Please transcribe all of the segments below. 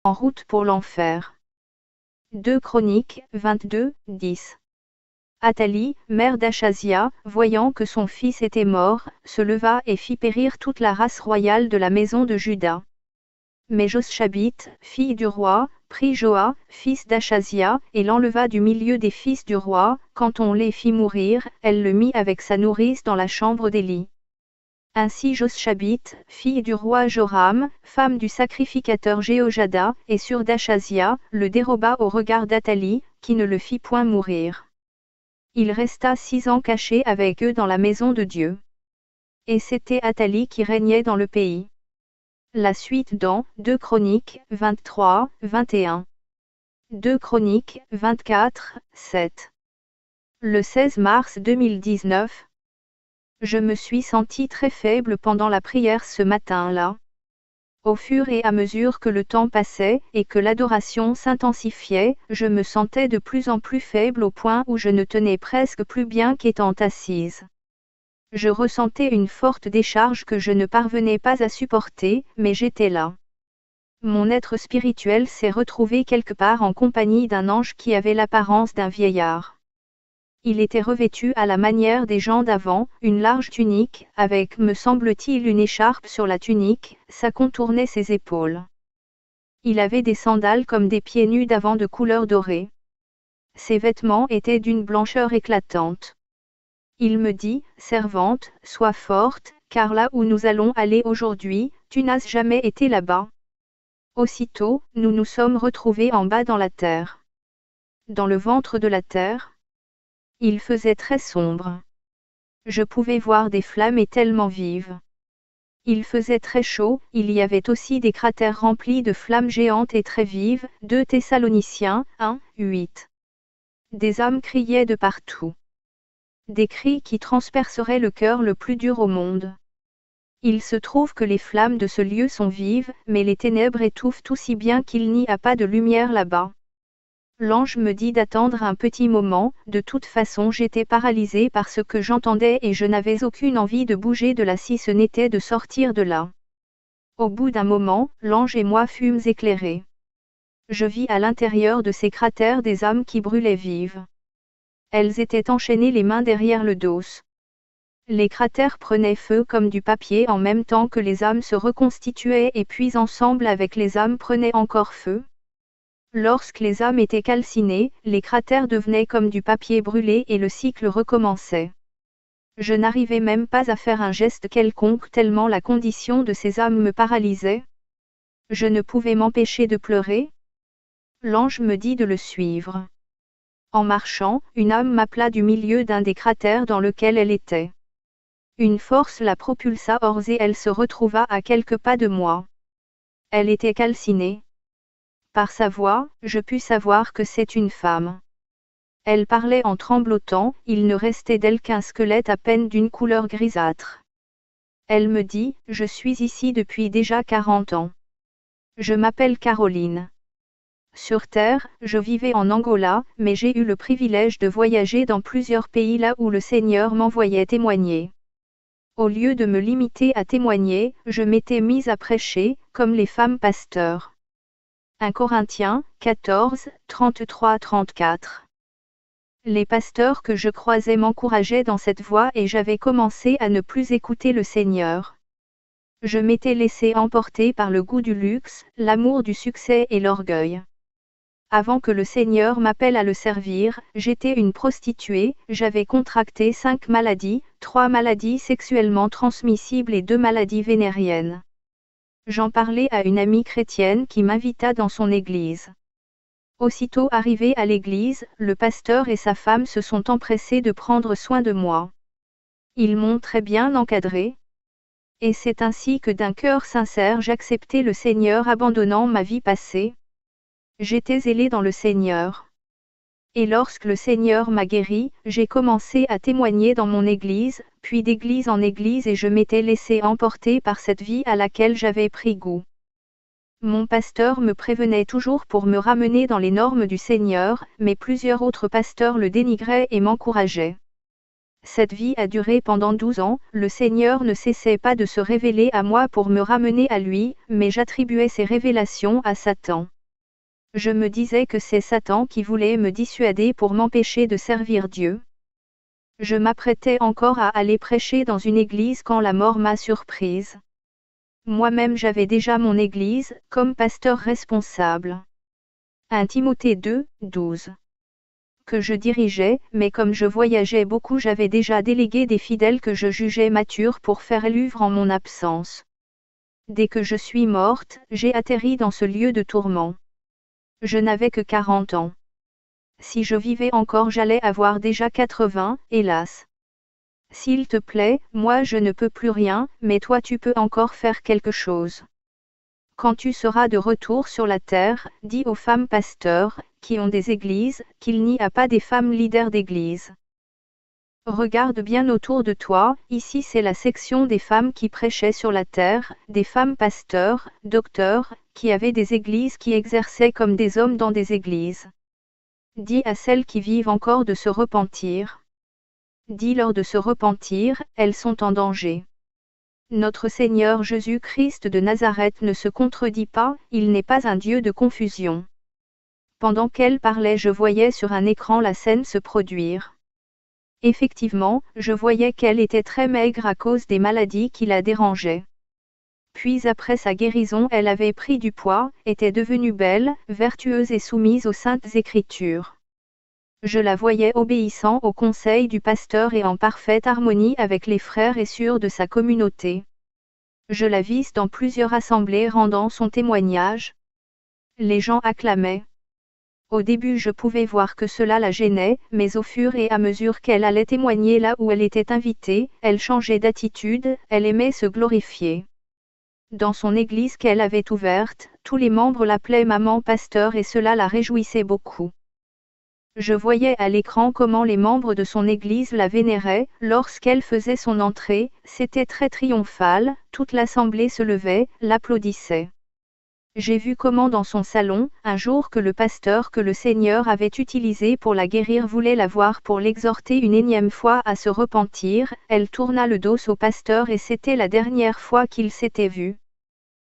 en route pour l'enfer. 2 Chroniques, 22, 10. Athalie, mère d'Achazia, voyant que son fils était mort, se leva et fit périr toute la race royale de la maison de Juda. Mais Joshabith, fille du roi, prit Joas, fils d'Achazia, et l'enleva du milieu des fils du roi. Quand on les fit mourir, elle le mit avec sa nourrice dans la chambre d'Élie. Ainsi Joshabith, fille du roi Joram, femme du sacrificateur Jéhojada, et sûre d'Achazia, le déroba au regard d'Athalie, qui ne le fit point mourir. Il resta 6 ans caché avec eux dans la maison de Dieu. Et c'était Athalie qui régnait dans le pays. La suite dans 2 Chroniques, 23, 21. 2 Chroniques, 24, 7. Le 16 mars 2019. Je me suis sentie très faible pendant la prière ce matin-là. Au fur et à mesure que le temps passait et que l'adoration s'intensifiait, je me sentais de plus en plus faible au point où je ne tenais presque plus bien qu'étant assise. Je ressentais une forte décharge que je ne parvenais pas à supporter, mais j'étais là. Mon être spirituel s'est retrouvé quelque part en compagnie d'un ange qui avait l'apparence d'un vieillard. Il était revêtu à la manière des gens d'avant, une large tunique, avec, me semble-t-il, une écharpe sur la tunique, ça contournait ses épaules. Il avait des sandales comme des pieds nus d'avant de couleur dorée. Ses vêtements étaient d'une blancheur éclatante. Il me dit, servante, sois forte, car là où nous allons aller aujourd'hui, tu n'as jamais été là-bas. Aussitôt, nous nous sommes retrouvés en bas dans la terre. Dans le ventre de la terre, il faisait très sombre. Je pouvais voir des flammes et tellement vives. Il faisait très chaud, il y avait aussi des cratères remplis de flammes géantes et très vives. 2 Thessaloniciens, 1, 8. Des âmes criaient de partout. Des cris qui transperceraient le cœur le plus dur au monde. Il se trouve que les flammes de ce lieu sont vives, mais les ténèbres étouffent aussi bien qu'il n'y a pas de lumière là-bas. L'ange me dit d'attendre un petit moment, de toute façon j'étais paralysée par ce que j'entendais et je n'avais aucune envie de bouger de là si ce n'était de sortir de là. Au bout d'un moment, l'ange et moi fûmes éclairés. Je vis à l'intérieur de ces cratères des âmes qui brûlaient vives. Elles étaient enchaînées les mains derrière le dos. Les cratères prenaient feu comme du papier en même temps que les âmes se reconstituaient et puis ensemble avec les âmes prenaient encore feu. Lorsque les âmes étaient calcinées, les cratères devenaient comme du papier brûlé et le cycle recommençait. Je n'arrivais même pas à faire un geste quelconque tellement la condition de ces âmes me paralysait. Je ne pouvais m'empêcher de pleurer. L'ange me dit de le suivre. En marchant, une âme m'appela du milieu d'un des cratères dans lequel elle était. Une force la propulsa hors et elle se retrouva à quelques pas de moi. Elle était calcinée. Par sa voix, je pus savoir que c'est une femme. Elle parlait en tremblotant, il ne restait d'elle qu'un squelette à peine d'une couleur grisâtre. Elle me dit, je suis ici depuis déjà 40 ans. Je m'appelle Caroline. Sur Terre, je vivais en Angola, mais j'ai eu le privilège de voyager dans plusieurs pays là où le Seigneur m'envoyait témoigner. Au lieu de me limiter à témoigner, je m'étais mise à prêcher, comme les femmes pasteurs. 1 Corinthiens, 14, 33-34. Les pasteurs que je croisais m'encourageaient dans cette voie et j'avais commencé à ne plus écouter le Seigneur. Je m'étais laissé emporter par le goût du luxe, l'amour du succès et l'orgueil. Avant que le Seigneur m'appelle à le servir, j'étais une prostituée, j'avais contracté 5 maladies, 3 maladies sexuellement transmissibles et 2 maladies vénériennes. J'en parlais à une amie chrétienne qui m'invita dans son église. Aussitôt arrivé à l'église, le pasteur et sa femme se sont empressés de prendre soin de moi. Ils m'ont très bien encadré. Et c'est ainsi que d'un cœur sincère j'acceptai le Seigneur abandonnant ma vie passée. J'étais zélée dans le Seigneur. Et lorsque le Seigneur m'a guéri, j'ai commencé à témoigner dans mon église, puis d'église en église et je m'étais laissé emporter par cette vie à laquelle j'avais pris goût. Mon pasteur me prévenait toujours pour me ramener dans les normes du Seigneur, mais plusieurs autres pasteurs le dénigraient et m'encourageaient. Cette vie a duré pendant 12 ans, le Seigneur ne cessait pas de se révéler à moi pour me ramener à lui, mais j'attribuais ces révélations à Satan. Je me disais que c'est Satan qui voulait me dissuader pour m'empêcher de servir Dieu. Je m'apprêtais encore à aller prêcher dans une église quand la mort m'a surprise. Moi-même j'avais déjà mon église, comme pasteur responsable. 1 Timothée 2, 12. Que je dirigeais, mais comme je voyageais beaucoup j'avais déjà délégué des fidèles que je jugeais matures pour faire l'œuvre en mon absence. Dès que je suis morte, j'ai atterri dans ce lieu de tourment. Je n'avais que 40 ans. Si je vivais encore j'allais avoir déjà 80, hélas. S'il te plaît, moi je ne peux plus rien, mais toi tu peux encore faire quelque chose. Quand tu seras de retour sur la terre, dis aux femmes pasteurs, qui ont des églises, qu'il n'y a pas des femmes leaders d'église. Regarde bien autour de toi, ici c'est la section des femmes qui prêchaient sur la terre, des femmes pasteurs, docteurs, qui avaient des églises qui exerçaient comme des hommes dans des églises. Dis à celles qui vivent encore de se repentir. Dis-leur de se repentir, elles sont en danger. Notre Seigneur Jésus-Christ de Nazareth ne se contredit pas, il n'est pas un Dieu de confusion. Pendant qu'elle parlait, je voyais sur un écran la scène se produire. Effectivement, je voyais qu'elle était très maigre à cause des maladies qui la dérangeaient. Puis après sa guérison, elle avait pris du poids, était devenue belle, vertueuse et soumise aux saintes Écritures. Je la voyais obéissant au conseil du pasteur et en parfaite harmonie avec les frères et sœurs de sa communauté. Je la vis dans plusieurs assemblées rendant son témoignage. Les gens acclamaient. Au début je pouvais voir que cela la gênait, mais au fur et à mesure qu'elle allait témoigner là où elle était invitée, elle changeait d'attitude, elle aimait se glorifier. Dans son église qu'elle avait ouverte, tous les membres l'appelaient maman pasteur et cela la réjouissait beaucoup. Je voyais à l'écran comment les membres de son église la vénéraient, lorsqu'elle faisait son entrée, c'était très triomphal, toute l'assemblée se levait, l'applaudissait. J'ai vu comment dans son salon, un jour que le pasteur que le Seigneur avait utilisé pour la guérir voulait la voir pour l'exhorter une énième fois à se repentir, elle tourna le dos au pasteur et c'était la dernière fois qu'ils s'étaient vus.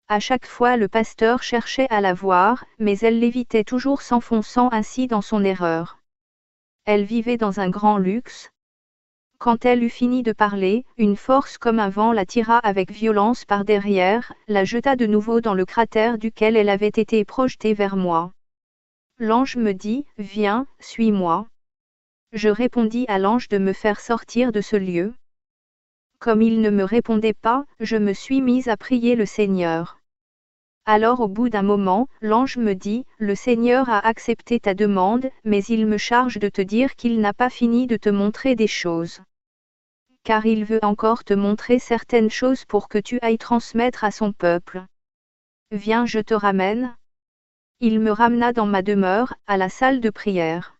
À chaque fois le pasteur cherchait à la voir, mais elle l'évitait toujours s'enfonçant ainsi dans son erreur. Elle vivait dans un grand luxe. Quand elle eut fini de parler, une force comme un vent la tira avec violence par derrière, la jeta de nouveau dans le cratère duquel elle avait été projetée vers moi. L'ange me dit, « Viens, suis-moi. » Je répondis à l'ange de me faire sortir de ce lieu. Comme il ne me répondait pas, je me suis mise à prier le Seigneur. Alors au bout d'un moment, l'ange me dit, « Le Seigneur a accepté ta demande, mais il me charge de te dire qu'il n'a pas fini de te montrer des choses. Car il veut encore te montrer certaines choses pour que tu ailles transmettre à son peuple. Viens, je te ramène. » Il me ramena dans ma demeure, à la salle de prière.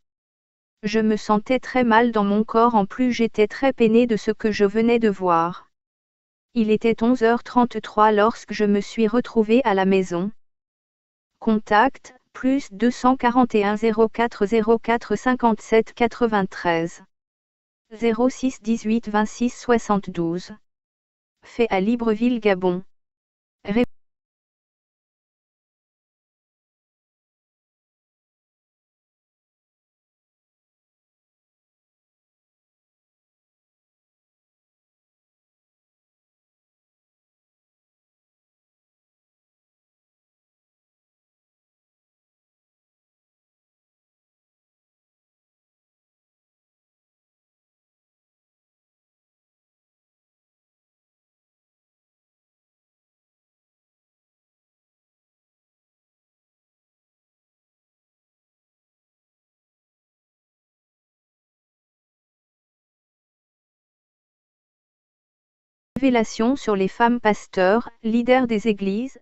Je me sentais très mal dans mon corps, en plus j'étais très peinée de ce que je venais de voir. Il était 11h33 lorsque je me suis retrouvée à la maison. Contact, plus 241 04 04 57 93. 06 18 26 72. Fait à Libreville, Gabon. Révélation sur les femmes pasteurs, leaders des églises,